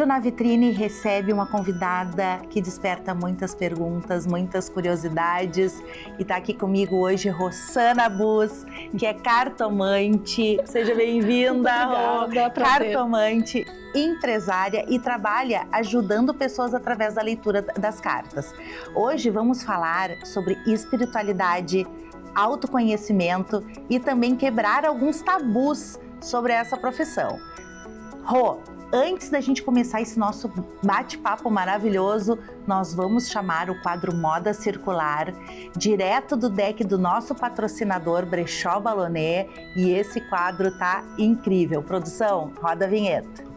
Hoje o Na Vitrine recebe uma convidada que desperta muitas perguntas, muitas curiosidades. E está aqui comigo hoje Rossana Bus, que é cartomante. Seja bem-vinda, Rô. Cartomante, empresária e trabalha ajudando pessoas através da leitura das cartas. Hoje vamos falar sobre espiritualidade, autoconhecimento e também quebrar alguns tabus sobre essa profissão. Rô, antes da gente começar esse nosso bate-papo maravilhoso, nós vamos chamar o quadro Moda Circular, direto do deck do nosso patrocinador Brechó Baloné, e esse quadro tá incrível. Produção, roda a vinheta.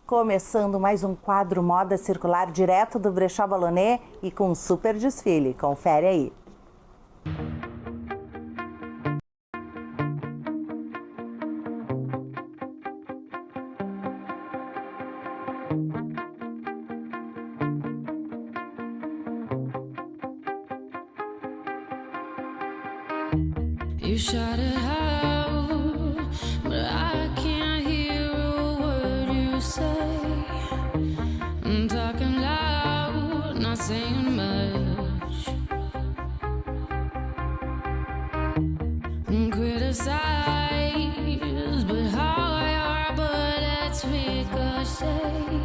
Começando mais um quadro Moda Circular direto do Brechó Baloné e com um super desfile. Confere aí. You shot it out, but I can't hear a word you say. I'm talking loud, not saying much. Criticize, but how your bullets ricochet.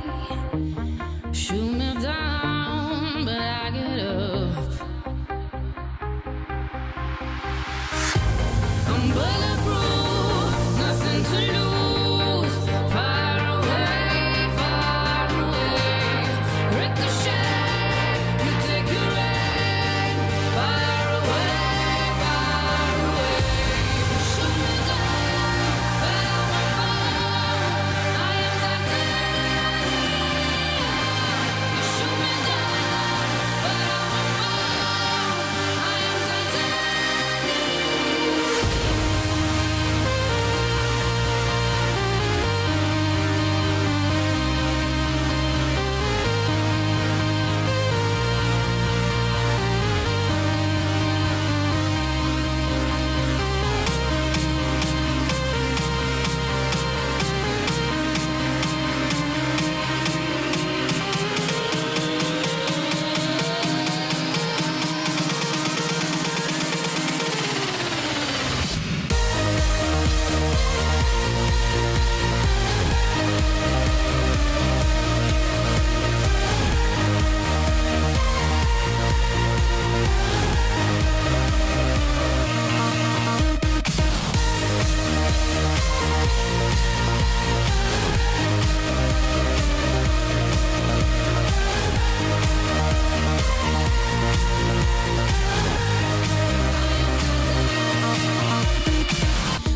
Shoot me down, but I get up. I'm bulletproof, nothing to lose. Far away, ricochet. You take your aim. Far away. Shoot me down, but I won't fall. I am titanium. You shoot me down, but I won't fall. I am titanium.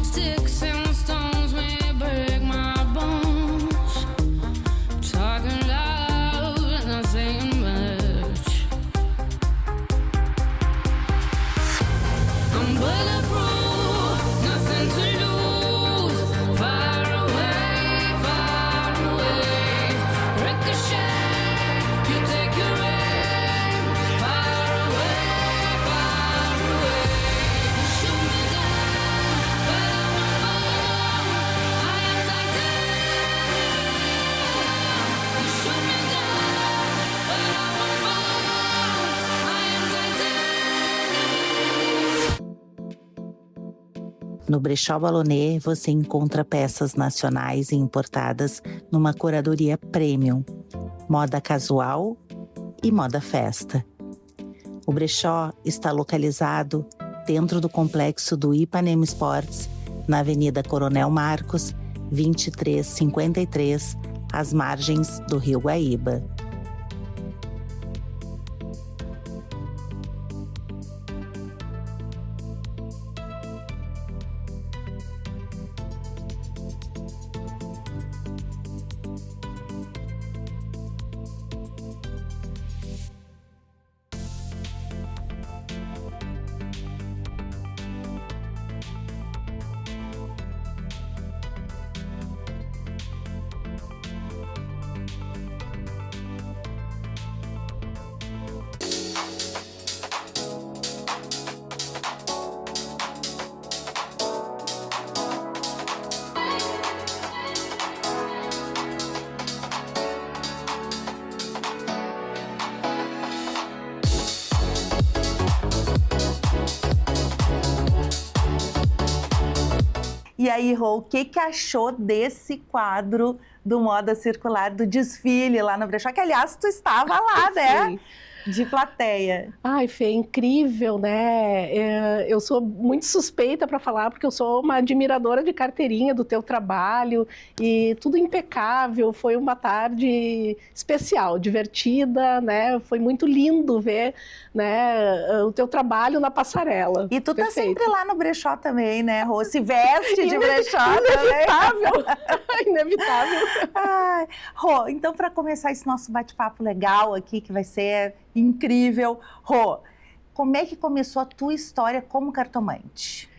Sticks and stones may break my bones. Talking loud, not saying much. I'm bulletproof, nothing to lose. Far away, ricochet. You take your aim. Far away. Shoot me down, but I won't fall. I am titanium. You shoot me down, but I won't fall. I am titanium. No Brechó Baloné você encontra peças nacionais e importadas numa curadoria premium, moda casual e moda festa. O brechó está localizado dentro do complexo do Ipanema Sports, na Avenida Coronel Marcos, 2353, às margens do Rio Guaíba. E aí, Rô, o que achou desse quadro do Moda Circular, do desfile lá no Brechó? Que, aliás, tu estava lá, né? Sim. De plateia. Ai, Fê, incrível, né? Eu sou muito suspeita para falar, porque eu sou uma admiradora de carteirinha do teu trabalho e tudo impecável. Foi uma tarde especial, divertida, né? Foi muito lindo ver, né, o teu trabalho na passarela. E tu Perfeito. tá sempre lá no brechó também, né, Rô? Se veste de brechó Inevitável. Inevitável. Ai, Rô, então para começar esse nosso bate-papo legal aqui, que vai ser incrível, Rô, como é que começou a tua história como cartomante?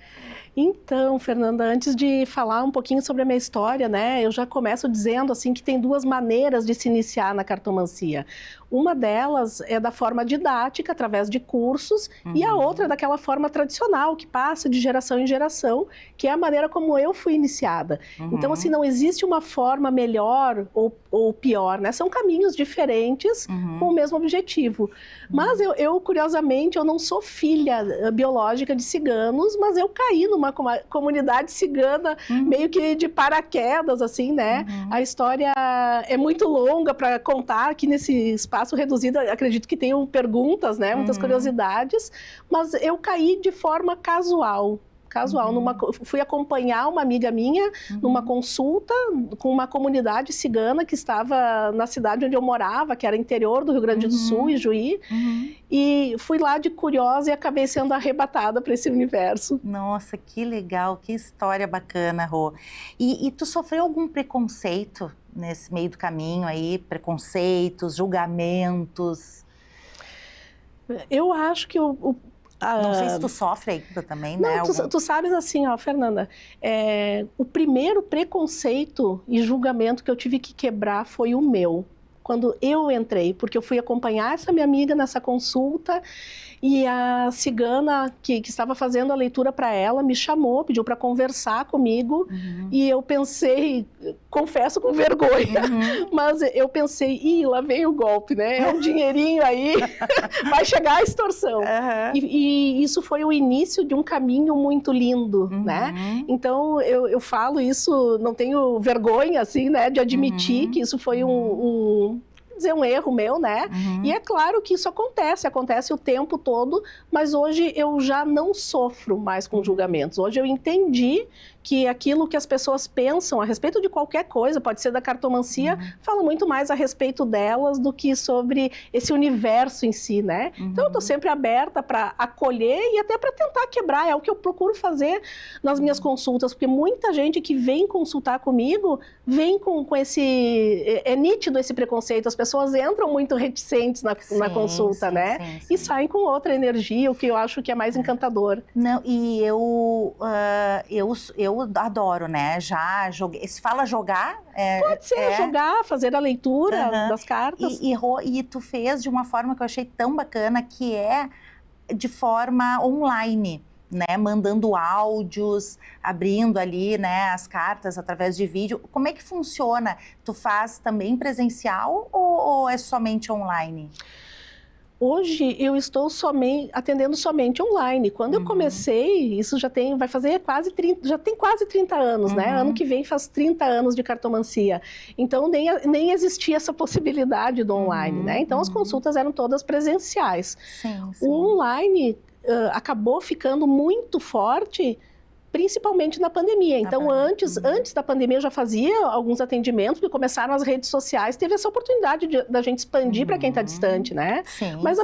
Então, Fernanda, antes de falar um pouquinho sobre a minha história, né, eu já começo dizendo assim que tem duas maneiras de se iniciar na cartomancia. Uma delas é da forma didática, através de cursos, e a outra é daquela forma tradicional, que passa de geração em geração, que é a maneira como eu fui iniciada. Então, assim, não existe uma forma melhor ou pior, né? São caminhos diferentes com o mesmo objetivo. Mas eu, curiosamente, eu não sou filha biológica de ciganos, mas eu caí numa comunidade cigana meio que de paraquedas, assim, né? A história é muito longa para contar aqui nesse espaço reduzido, acredito que tenham perguntas, né? Muitas curiosidades, mas eu caí de forma casual. Fui acompanhar uma amiga minha numa consulta com uma comunidade cigana que estava na cidade onde eu morava, que era interior do Rio Grande do Sul, Ijuí, e fui lá de curiosa e acabei sendo arrebatada para esse universo. Nossa, que legal, que história bacana, Rô. E tu sofreu algum preconceito nesse meio do caminho aí? Preconceitos, julgamentos? Eu acho que não sei se tu sofre ainda também, não, né? tu sabes assim, ó, Fernanda, o primeiro preconceito e julgamento que eu tive que quebrar foi o meu, quando eu entrei, porque eu fui acompanhar essa minha amiga nessa consulta e a cigana que estava fazendo a leitura para ela me chamou, pediu para conversar comigo e eu pensei, confesso com vergonha, mas eu pensei, lá vem o golpe, né? É um dinheirinho aí, vai chegar a extorsão. E isso foi o início de um caminho muito lindo, né? Então eu falo isso, não tenho vergonha, assim, né, de admitir que isso foi um erro meu, né? E é claro que isso acontece o tempo todo, mas hoje eu já não sofro mais com julgamentos. Hoje eu entendi que aquilo que as pessoas pensam a respeito de qualquer coisa, pode ser da cartomancia, fala muito mais a respeito delas do que sobre esse universo em si, né? Então eu estou sempre aberta para acolher e até para tentar quebrar, é o que eu procuro fazer nas minhas consultas, porque muita gente que vem consultar comigo, vem com esse... É nítido esse preconceito, as pessoas entram muito reticentes na consulta, né? E saem com outra energia, o que eu acho que é mais encantador. Não, e eu adoro, né? Já joguei. Se fala jogar? Pode ser jogar, fazer a leitura das cartas. E tu fez de uma forma que eu achei tão bacana, que é de forma online, né? Mandando áudios, abrindo ali, né, as cartas através de vídeo. Como é que funciona? Tu faz também presencial ou é somente online? Hoje eu estou atendendo somente online. Quando eu comecei, isso já tem quase 30 anos, né? Ano que vem faz 30 anos de cartomancia. Então nem existia essa possibilidade do online, né? Então as consultas eram todas presenciais. O online acabou ficando muito forte, principalmente na pandemia. Então, antes da pandemia, eu já fazia alguns atendimentos, porque começaram as redes sociais, teve essa oportunidade da gente expandir para quem está distante, né? Mas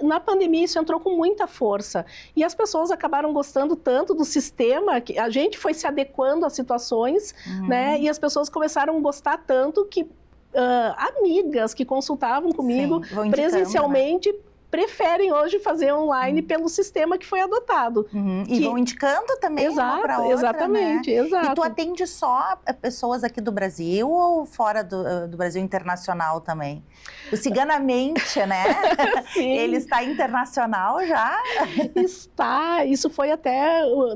na pandemia isso entrou com muita força. E as pessoas acabaram gostando tanto do sistema, que a gente foi se adequando às situações, né? E as pessoas começaram a gostar tanto que amigas que consultavam comigo presencialmente, preferem hoje fazer online pelo sistema que foi adotado. E vão indicando também uma para outra, exatamente, né? exato. E tu atende só pessoas aqui do Brasil ou fora do Brasil, internacional também? O Ciganamente, né? Ele está internacional já? Está, isso foi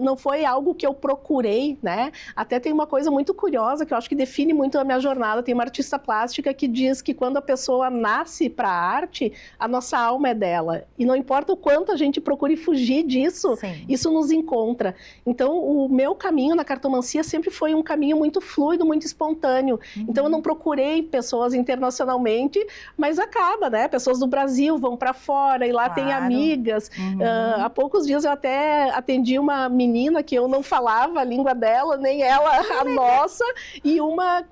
não foi algo que eu procurei, né? Até tem uma coisa muito curiosa que eu acho que define muito a minha jornada. Tem uma artista plástica que diz que quando a pessoa nasce para a arte, a nossa alma é dela. dela. E não importa o quanto a gente procure fugir disso, Sim. isso nos encontra. Então, o meu caminho na cartomancia sempre foi um caminho muito fluido, muito espontâneo. Então, eu não procurei pessoas internacionalmente, mas acaba, né? Pessoas do Brasil vão para fora e lá tem Claro. amigas. Há poucos dias eu até atendi uma menina que eu não falava a língua dela, nem ela a nossa, e uma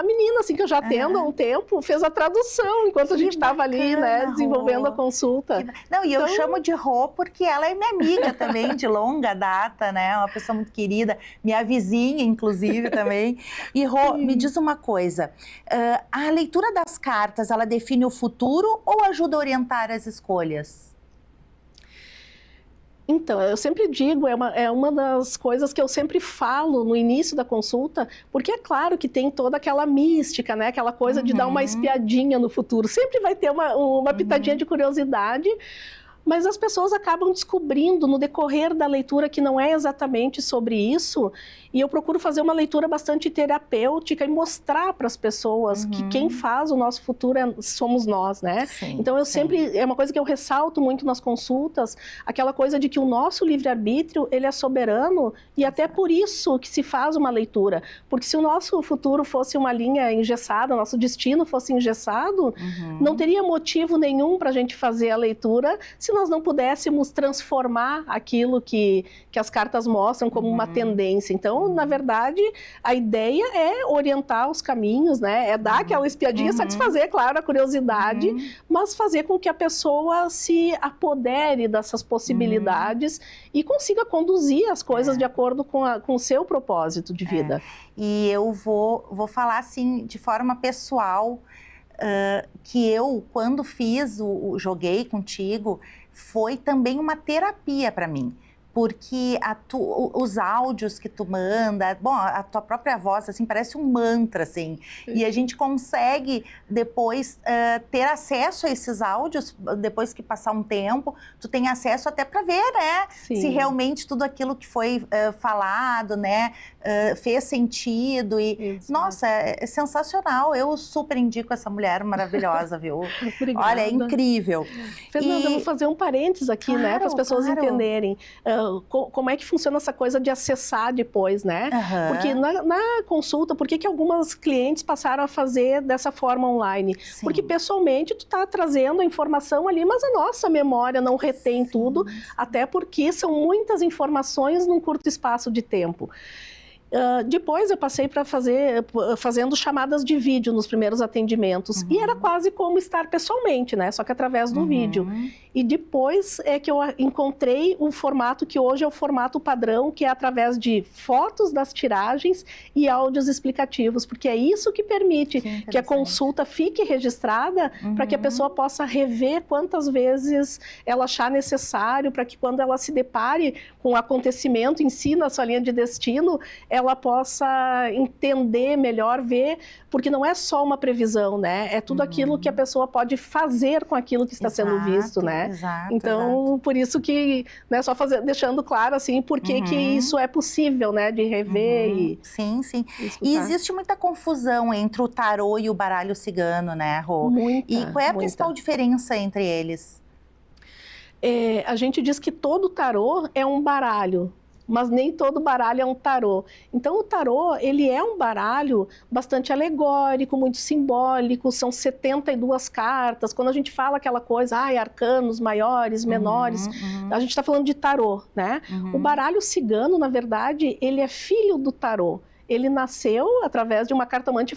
menina assim que eu já atendo há um tempo fez a tradução enquanto a gente estava ali, né, bacana, desenvolvendo Rô. a consulta. Não, e eu Então- chamo de Rô porque ela é minha amiga também, de longa data, né? Uma pessoa muito querida, minha vizinha, inclusive, também. E Rô, me diz uma coisa, a leitura das cartas, ela define o futuro ou ajuda a orientar as escolhas? Então, eu sempre digo, é uma das coisas que eu sempre falo no início da consulta, porque é claro que tem toda aquela mística, né? Aquela coisa de dar uma espiadinha no futuro. Sempre vai ter uma pitadinha de curiosidade, mas as pessoas acabam descobrindo no decorrer da leitura que não é exatamente sobre isso, e eu procuro fazer uma leitura bastante terapêutica e mostrar para as pessoas que quem faz o nosso futuro somos nós, né? Sim, Então eu sim. sempre, é uma coisa que eu ressalto muito nas consultas, aquela coisa de que o nosso livre-arbítrio, ele é soberano, e até por isso que se faz uma leitura, porque se o nosso futuro fosse uma linha engessada, o nosso destino fosse engessado, não teria motivo nenhum para a gente fazer a leitura se nós não pudéssemos transformar aquilo que as cartas mostram como uma tendência. Então, na verdade, a ideia é orientar os caminhos, né? É dar aquela espiadinha, satisfazer, claro, a curiosidade, mas fazer com que a pessoa se apodere dessas possibilidades e consiga conduzir as coisas de acordo com o seu propósito de vida. E eu vou falar assim, de forma pessoal, que eu, quando fiz joguei contigo, foi também uma terapia para mim. Porque os áudios que tu manda, bom, a tua própria voz, assim, parece um mantra, assim. E a gente consegue depois ter acesso a esses áudios, depois que passar um tempo, tu tem acesso até para ver, né? Sim. Se realmente tudo aquilo que foi falado, né, fez sentido. E, Exato. nossa, é sensacional. Eu super indico essa mulher maravilhosa, viu? Obrigada. Olha, é incrível. Fernanda, eu vou fazer um parênteses aqui, né, Claro, para as pessoas claro. entenderem como é que funciona essa coisa de acessar depois, né? Aham. Porque na consulta, por que algumas clientes passaram a fazer dessa forma online? Sim. Porque pessoalmente tu está trazendo a informação ali, mas a nossa memória não retém tudo, até porque são muitas informações num curto espaço de tempo. Depois eu passei para fazendo chamadas de vídeo nos primeiros atendimentos. E era quase como estar pessoalmente, né? Só que através do vídeo. E depois é que eu encontrei um formato que hoje é o formato padrão, que é através de fotos das tiragens e áudios explicativos, porque é isso que permite que a interessante. consulta fique registrada para que a pessoa possa rever quantas vezes ela achar necessário, para que quando ela se depare com o acontecimento em si, na sua linha de destino, ela possa entender melhor, ver, porque não é só uma previsão, né? É tudo aquilo que a pessoa pode fazer com aquilo que está sendo visto, né? Exato, Então, por isso que, né, só deixando claro, assim, por que que isso é possível, né, de rever e Sim, sim. escutar. E existe muita confusão entre o tarô e o baralho cigano, né, Rô? Muita, E qual é a muita. principal diferença entre eles? A gente diz que todo tarô é um baralho, mas nem todo baralho é um tarô. Então, o tarô, ele é um baralho bastante alegórico, muito simbólico, são 72 cartas. Quando a gente fala aquela coisa, arcanos maiores, menores, a gente está falando de tarô, né? O baralho cigano, na verdade, ele é filho do tarô. Ele nasceu através de uma cartomante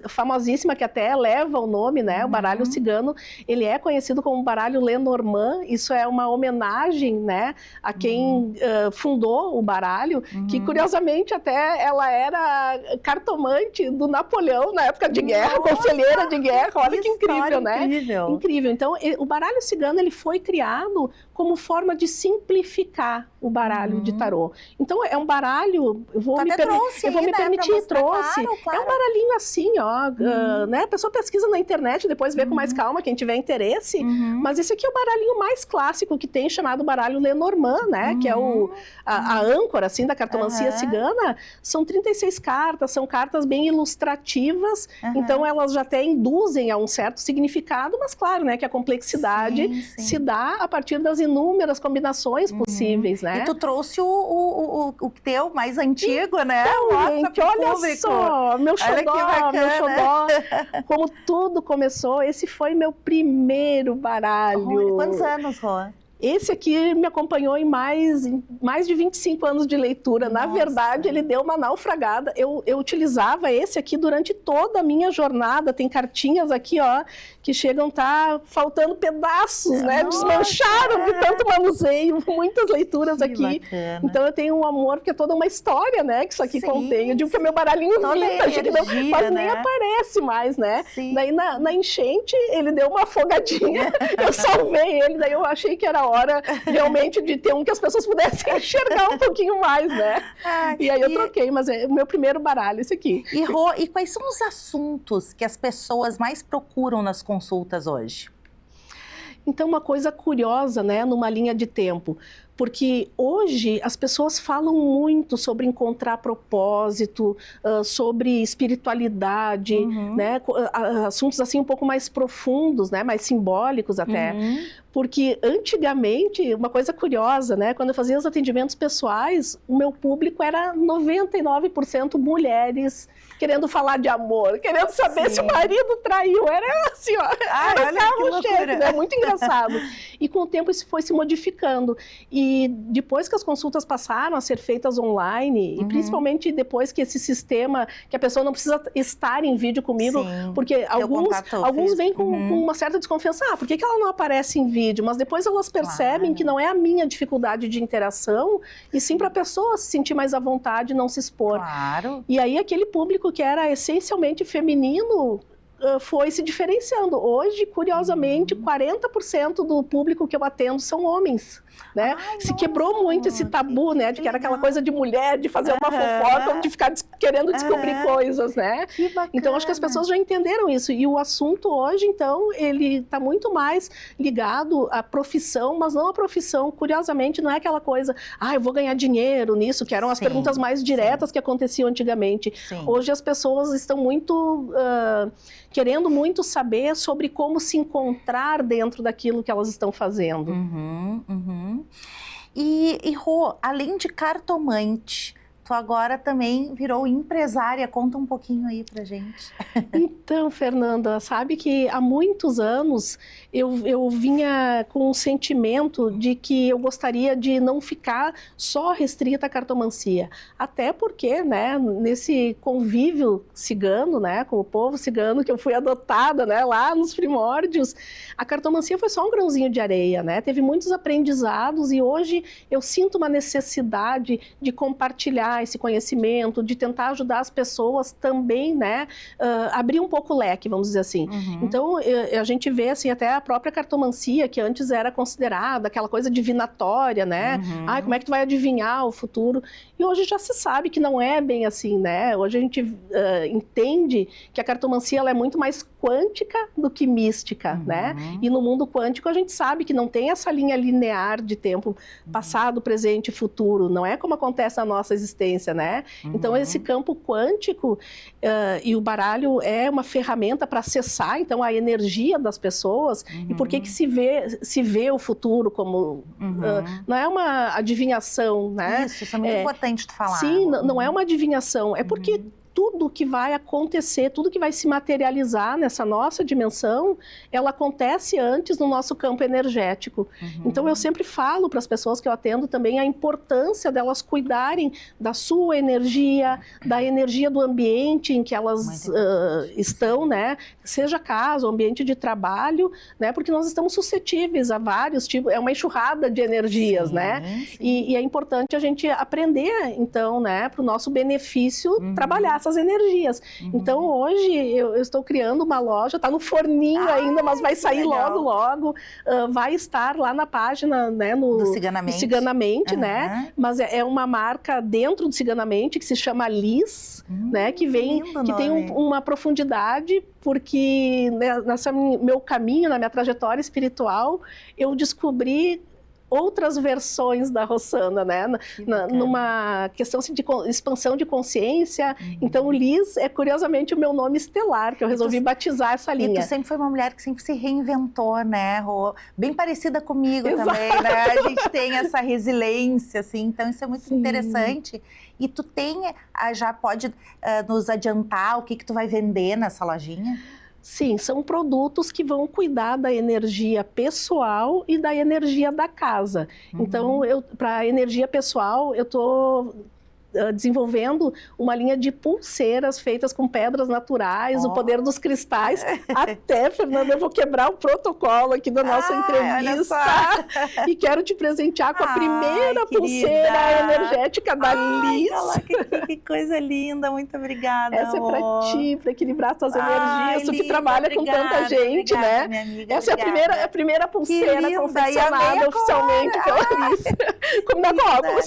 famosíssima, que até leva o nome, né? O baralho cigano. Ele é conhecido como baralho Lenormand. Isso é uma homenagem, né, a quem fundou o baralho, que curiosamente até ela era cartomante do Napoleão na época de guerra, conselheira de guerra. Olha que incrível, né? Incrível. Então, o baralho cigano, ele foi criado como forma de simplificar o baralho de tarô. Então, é um baralho... Eu vou me me permiti, pra mostrar, trouxe. claro. É um baralhinho assim, ó, né? A pessoa pesquisa na internet, depois vê com mais calma, quem tiver interesse. Mas esse aqui é o baralhinho mais clássico que tem, chamado baralho Lenormand, né? Que é a âncora, assim, da cartomancia cigana. São 36 cartas, são cartas bem ilustrativas, então elas já até induzem a um certo significado, mas claro, né, que a complexidade se dá a partir das inúmeras combinações possíveis, né? E tu trouxe o teu mais antigo, né? Então, gente, olha só, meu Olha que xodó, bacana. como tudo começou, esse foi meu primeiro baralho. Quantos anos, Rô? Esse aqui me acompanhou em mais de 25 anos de leitura. Na verdade, ele deu uma naufragada. Eu utilizava esse aqui durante toda a minha jornada. Tem cartinhas aqui, ó, que chegam a estar faltando pedaços, né? Desmancharam de tanto manuseio. Muitas leituras aqui. Bacana. Então eu tenho um amor, porque é toda uma história, né? Que isso aqui contém. Eu digo que é meu baralhinho vintage, que não, mas nem aparece mais, né? Sim. Daí na enchente, ele deu uma afogadinha. Eu salvei ele, daí eu achei que era hora realmente de ter um que as pessoas pudessem enxergar um pouquinho mais, né? E aí eu troquei, mas é o meu primeiro baralho, esse aqui. E, Rô, e quais são os assuntos que as pessoas mais procuram nas consultas hoje? Então, uma coisa curiosa, né, numa linha de tempo, porque hoje as pessoas falam muito sobre encontrar propósito, sobre espiritualidade, né, assuntos assim um pouco mais profundos, né, mais simbólicos até. Porque antigamente, uma coisa curiosa, né, quando eu fazia os atendimentos pessoais, o meu público era 99% mulheres, querendo falar de amor, querendo saber se o marido traiu. Era assim, ó, olha que loucura. né? Muito engraçado. E com o tempo isso foi se modificando. E depois que as consultas passaram a ser feitas online, e principalmente depois que esse sistema, que a pessoa não precisa estar em vídeo comigo, porque alguns vêm com uma certa desconfiança. Por que ela não aparece em vídeo? Mas depois elas percebem que não é a minha dificuldade de interação, e sim para a pessoa se sentir mais à vontade e não se expor. Claro. E aí aquele público que era essencialmente feminino foi se diferenciando. Hoje, curiosamente, 40% do público que eu atendo são homens, né? Se quebrou muito esse tabu, né? De que era aquela coisa de mulher, de fazer uma fofoca, de ficar querendo descobrir coisas, né? Que bacana. Então, acho que as pessoas já entenderam isso. E o assunto hoje, então, ele está muito mais ligado à profissão, mas não a profissão, curiosamente, não é aquela coisa, eu vou ganhar dinheiro nisso, que eram as perguntas mais diretas que aconteciam antigamente. Hoje as pessoas estão muito... querendo muito saber sobre como se encontrar dentro daquilo que elas estão fazendo. E Rô, além de cartomante, tu agora também virou empresária. Conta um pouquinho aí pra gente. Então, Fernanda, sabe que há muitos anos eu vinha com um sentimento de que eu gostaria de não ficar só restrita à cartomancia. Até porque, né, nesse convívio cigano, né, com o povo cigano que eu fui adotada, né, lá nos primórdios, a cartomancia foi só um grãozinho de areia, né? Teve muitos aprendizados e hoje eu sinto uma necessidade de compartilhar esse conhecimento, de tentar ajudar as pessoas também, né, abrir um pouco o leque, vamos dizer assim. Então, a gente vê, assim, até a própria cartomancia, que antes era considerada aquela coisa divinatória, né? Como é que tu vai adivinhar o futuro? E hoje já se sabe que não é bem assim, né? Hoje a gente entende que a cartomancia ela é muito mais quântica do que mística, né? E no mundo quântico a gente sabe que não tem essa linha linear de tempo passado, presente e futuro. Não é como acontece na nossa existência, né? Então esse campo quântico e o baralho é uma ferramenta para acessar então a energia das pessoas. E por que se vê o futuro como não é uma adivinhação, né? Isso é muito importante tu falar. Sim, não é uma adivinhação, é porque tudo que vai acontecer, tudo que vai se materializar nessa nossa dimensão, ela acontece antes no nosso campo energético. Então eu sempre falo para as pessoas que eu atendo também a importância delas cuidarem da sua energia, da energia do ambiente em que elas estão, né? Seja casa, ambiente de trabalho, né? Porque nós estamos suscetíveis a vários tipos, é uma enxurrada de energias, né? E é importante a gente aprender, então, né, para o nosso benefício, trabalhar essas energias. Então, hoje, eu estou criando uma loja, está no forninho ainda, mas vai sair logo, logo. Vai estar lá na página, né, Do do Ciganamente. Ciganamente, né? Mas é uma marca dentro do Ciganamente, que se chama Liz, né? Que tem uma profundidade, porque nessa meu caminho, na minha trajetória espiritual, eu descobri outras versões da Rossana, né? Numa questão assim, de expansão de consciência. Então, Liz é, curiosamente, o meu nome estelar, que eu resolvi batizar essa linha. E tu sempre foi uma mulher que sempre se reinventou, né, Rô? Bem parecida comigo Exato. também, né? A gente tem essa resiliência, assim, então isso é muito interessante. E tu já pode nos adiantar o que tu vai vender nessa lojinha? Sim, são produtos que vão cuidar da energia pessoal e da energia da casa. Então, para a energia pessoal, eu estou desenvolvendo uma linha de pulseiras feitas com pedras naturais, o poder dos cristais. Até, Fernanda, eu vou quebrar o protocolo aqui da nossa entrevista. E quero te presentear com a primeira pulseira energética da Liz. Que coisa linda, muito obrigada. Essa é para ti, para equilibrar suas energias, tu que trabalha com tanta gente, obrigada, né? minha amiga, Essa é a primeira pulseira confeccionada oficialmente pela Liz. Combina com óculos.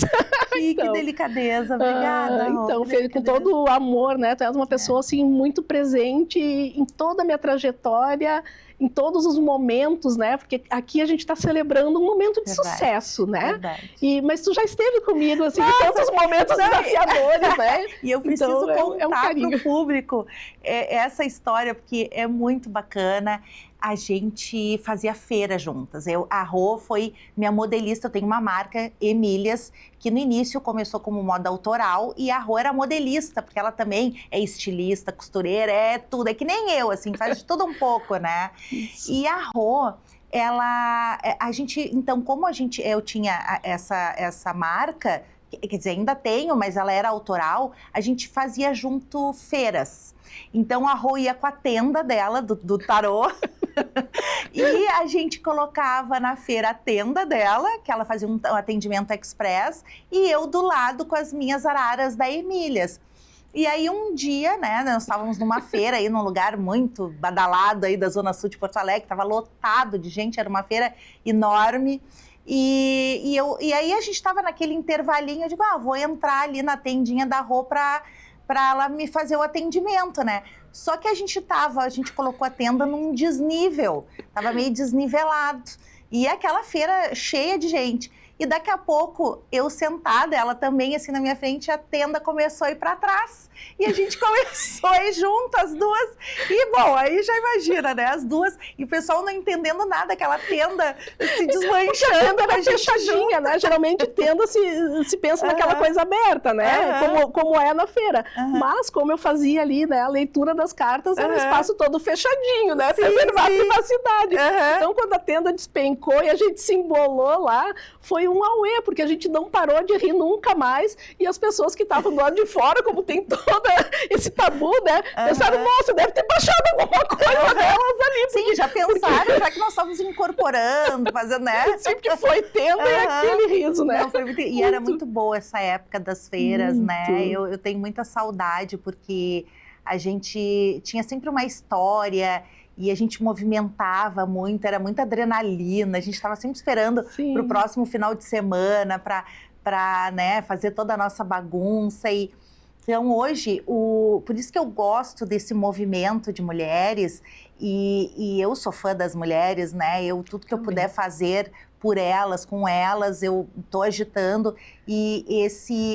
Que delicadeza. Obrigada, então, Fê, com todo o amor, né? Tu és uma pessoa, assim, muito presente em toda a minha trajetória, em todos os momentos, né? Porque aqui a gente está celebrando um momento de sucesso, né? Verdade. Mas tu já esteve comigo, assim, em tantos momentos desafiadores, né? E eu preciso contar carinho para o público essa história, porque é muito bacana. A gente fazia feira juntas. A Rô foi minha modelista, eu tenho uma marca, Emílias, que no início começou como moda autoral, e a Rô era modelista, porque ela também é estilista, costureira, é tudo, é que nem eu, assim, faz de tudo um pouco, né? Isso. E a Rô, a gente, então, como eu tinha essa marca, quer dizer, ainda tenho, mas ela era autoral, a gente fazia junto feiras. Então, a Rô ia com a tenda dela, do tarô, e a gente colocava na feira a tenda dela, que ela fazia um atendimento express, e eu do lado com as minhas araras da Emílias. E aí um dia, né, nós estávamos numa feira aí, num lugar muito badalado aí da Zona Sul de Porto Alegre, estava lotado de gente, era uma feira enorme. E aí a gente estava naquele intervalinho, eu digo, vou entrar ali na tendinha da Rô para ela me fazer o atendimento, né? Só que a gente colocou a tenda num desnível, tava meio desnivelado. E aquela feira cheia de gente. E daqui a pouco, eu sentada, ela também assim na minha frente, a tenda começou a ir para trás. E a gente começou a ir junto, as duas. E, bom, aí já imagina, né? As duas. E o pessoal não entendendo nada, aquela tenda se desmanchando. A tenda era fechadinha, né? Geralmente tenda se pensa naquela coisa aberta, né? Como é na feira. Mas, como eu fazia ali, né? A leitura das cartas era um espaço todo fechadinho, né? Preservar a privacidade. Então, quando a tenda despencou e a gente se embolou lá, foi um auê, porque a gente não parou de rir nunca mais, e as pessoas que estavam do lado de fora, como tem todo esse tabu, né, pensaram, nossa, deve ter baixado alguma coisa delas ali. Sim, já pensaram, já que nós estávamos incorporando, fazendo, né? Sempre que foi tendo aquele riso, né? Não, e era muito boa essa época das feiras, né? Eu tenho muita saudade, porque a gente tinha sempre uma história, e a gente movimentava muito, era muita adrenalina, a gente estava sempre esperando para o próximo final de semana, para né, fazer toda a nossa bagunça. Então, hoje, por isso que eu gosto desse movimento de mulheres, e eu sou fã das mulheres, né? Tudo que eu puder fazer por elas, com elas, eu estou agitando. E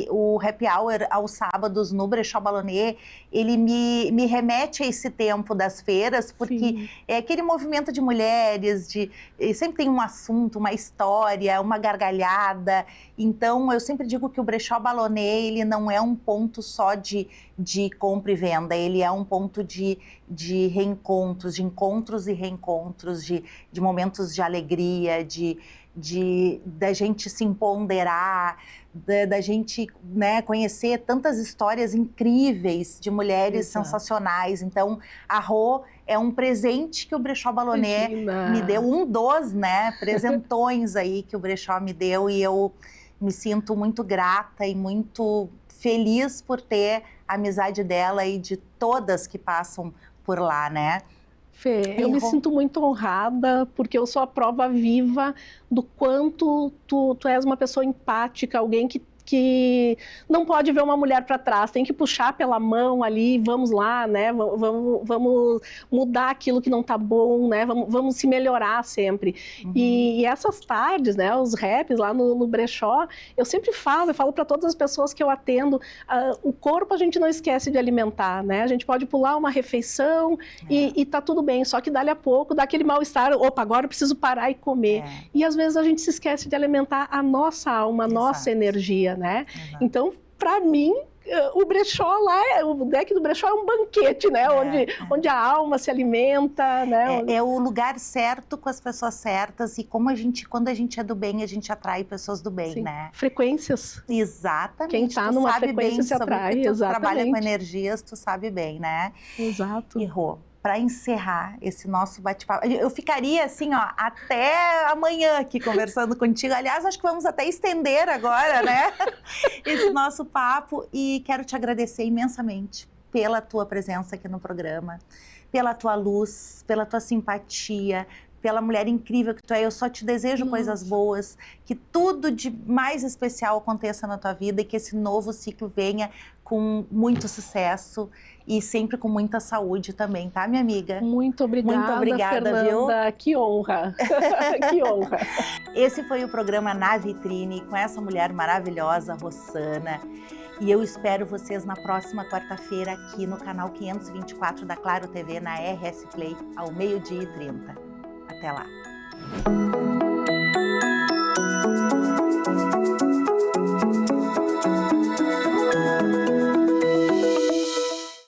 o Happy Hour aos sábados no Brechó Balonet, ele me remete a esse tempo das feiras, porque é aquele movimento de mulheres, sempre tem um assunto, uma história, uma gargalhada. Então, eu sempre digo que o Brechó Balonet, ele não é um ponto só de compra e venda, ele é um ponto de reencontros, de encontros e reencontros, de momentos de alegria, da gente se empoderar, da gente, né, conhecer tantas histórias incríveis de mulheres sensacionais. Então, a Rô é um presente que o Brechó Balonet me deu, um dos, né, presentões aí que o Brechó me deu, e eu me sinto muito grata e muito feliz por ter a amizade dela e de todas que passam por lá, né? Fê, eu me sinto muito honrada, porque eu sou a prova viva do quanto tu és uma pessoa empática, alguém que não pode ver uma mulher para trás, tem que puxar pela mão ali, vamos lá, né? Vamos mudar aquilo que não tá bom, né? Vamos se melhorar sempre. E essas tardes, né? Os raps lá no brechó, eu sempre falo para todas as pessoas que eu atendo, o corpo a gente não esquece de alimentar, né? A gente pode pular uma refeição e tá tudo bem, só que dali a pouco dá aquele mal-estar, opa, agora eu preciso parar e comer. E às vezes a gente se esquece de alimentar a nossa alma, a nossa energia, né? Então, para mim, o brechó lá, o deck do brechó é um banquete, né? Onde a alma se alimenta, né? É o lugar certo com as pessoas certas e quando a gente é do bem, a gente atrai pessoas do bem, Sim. né? Frequências. Exatamente. Quem tá numa frequência se atrai, tu exatamente. trabalha com energias, tu sabe bem, né? Exato. E Rô, para encerrar esse nosso bate-papo, eu ficaria assim, ó, até amanhã aqui conversando contigo. Aliás, acho que vamos até estender agora, né? Esse nosso papo. E quero te agradecer imensamente pela tua presença aqui no programa, pela tua luz, pela tua simpatia, pela mulher incrível que tu é. Eu só te desejo coisas boas, que tudo de mais especial aconteça na tua vida e que esse novo ciclo venha com muito sucesso e sempre com muita saúde também, tá, minha amiga? Muito obrigada, Muito obrigada, Fernanda. viu? Que honra. Que honra. Esse foi o programa Na Vitrine com essa mulher maravilhosa, Rossana. E eu espero vocês na próxima quarta-feira aqui no canal 524 da Claro TV, na RS Play, ao 12h30. Até lá!